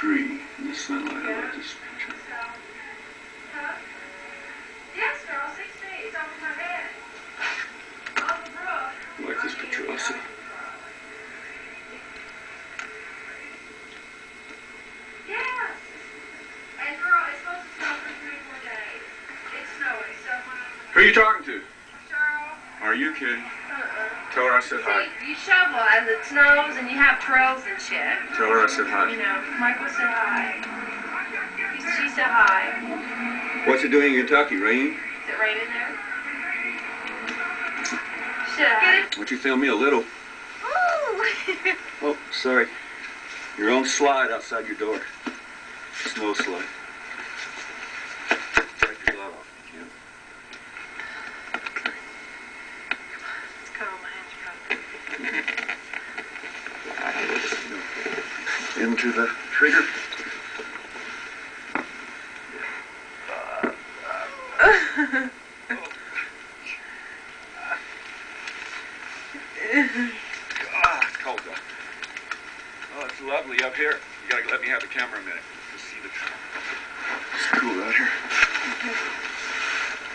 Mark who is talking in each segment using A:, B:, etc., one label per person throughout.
A: tree in the sunlight. I like this picture.
B: Yes, girl, 6 days over my head. On the brook.
A: I like this picture also.
B: Yes. And girl, it's supposed to snow for 3 more days. It's snowing, so.
A: Who are you talking to?
B: Cheryl.
A: Are you kidding? Tell her I said hi.
B: See, you shovel as it snows and you have trails and shit.
A: Tell her I said hi.
B: You know, Michael said hi. She said hi.
A: What's it doing in Kentucky? Rain?
B: Is it raining there? Should I get it?
A: Why don't you film me a little?
B: Ooh!
A: Oh, sorry. Your own slide outside your door. Snow slide. Take your glove off if you can.
B: It's kind of my hands covered.
A: Into the trigger. It's cold though. Oh, it's lovely up here. You gotta let me have the camera a minute to see the tree. It's cool out here.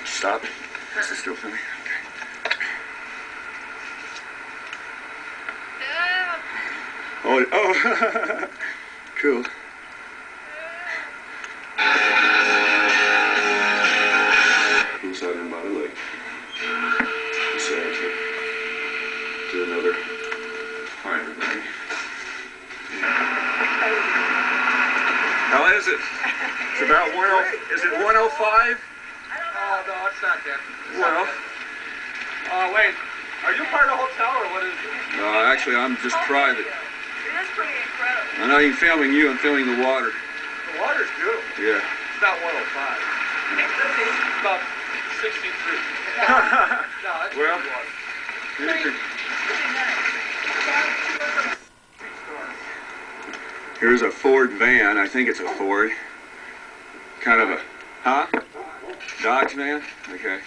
A: Stop. This is still filming. Okay. Oh, cool. Cool's out in by the lake. So do another hydrant, maybe. How is it? It's about 10. Is it 105?
C: Oh, no, it's not that.
A: Well.
C: Wait. Are you part of the hotel or what is it?
A: No, actually, I'm just private.
B: It is pretty incredible.
A: I'm not even filming you. I'm filming the water.
C: The water's beautiful.
A: Yeah.
C: It's not 105. It's about 63. No, that's
A: Well,
C: good water.
A: Here's a Ford van. I think it's a Ford. Kind of a, huh? Dodge van? Okay.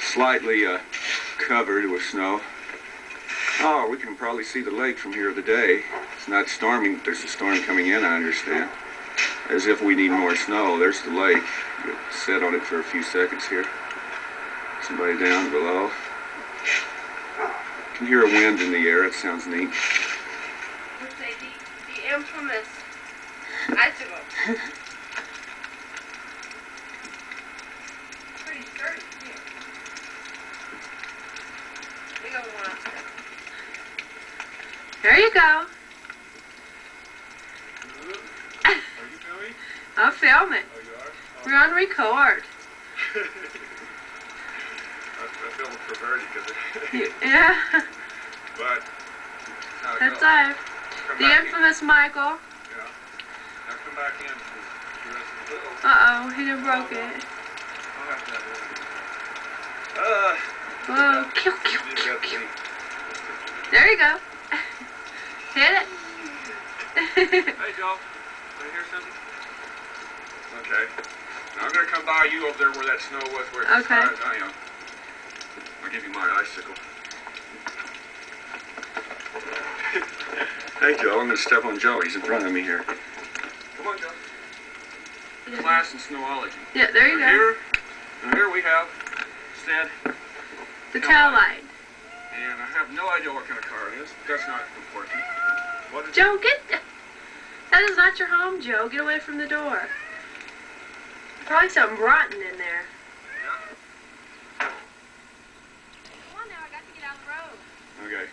A: Slightly covered with snow. Oh, we can probably see the lake from here today. It's not storming. There's a storm coming in, I understand. As if we need more snow. There's the lake. We'll sit on it for a few seconds here. Somebody down below. Can hear a wind in the air. It sounds neat.
B: Let's say the infamous icicle. Pretty sturdy, too. Big old one. There you go.
C: Are you filming?
B: I'm filming.
C: Oh, you are? Oh.
B: We're on record.
C: I filmed for Verdi because
B: Yeah.
C: But how it
B: That's
C: goes.
B: right.
C: Come
B: The
C: back in.
B: infamous Michael.
C: Yeah. Now come back in for the rest of the little.
B: Uh-oh, he done broke it.
C: I'll have to have
B: Whoa, kill, kill,
C: one.
B: kill, kill. There you go. Hit it.
C: Hey, Joe. Want to hear something? Okay. Now I'm going to come by you over there where that snow was. Where it's
B: Okay.
C: I'll give you my icicle.
A: Hey, Joe. I'm going to step on Joe. He's in front of me here.
C: Come on, Joe.
A: Class in snowology.
B: Yeah, there you go.
A: Here we have instead,
B: The tail light.
A: and I have no idea what kind of car it is. That's not important. What is
B: Joe, get... That is not your home, Joe. Get away from the door. Probably something rotten in there.
C: Yeah.
B: Come on now, I got to get out of the road.
A: Okay.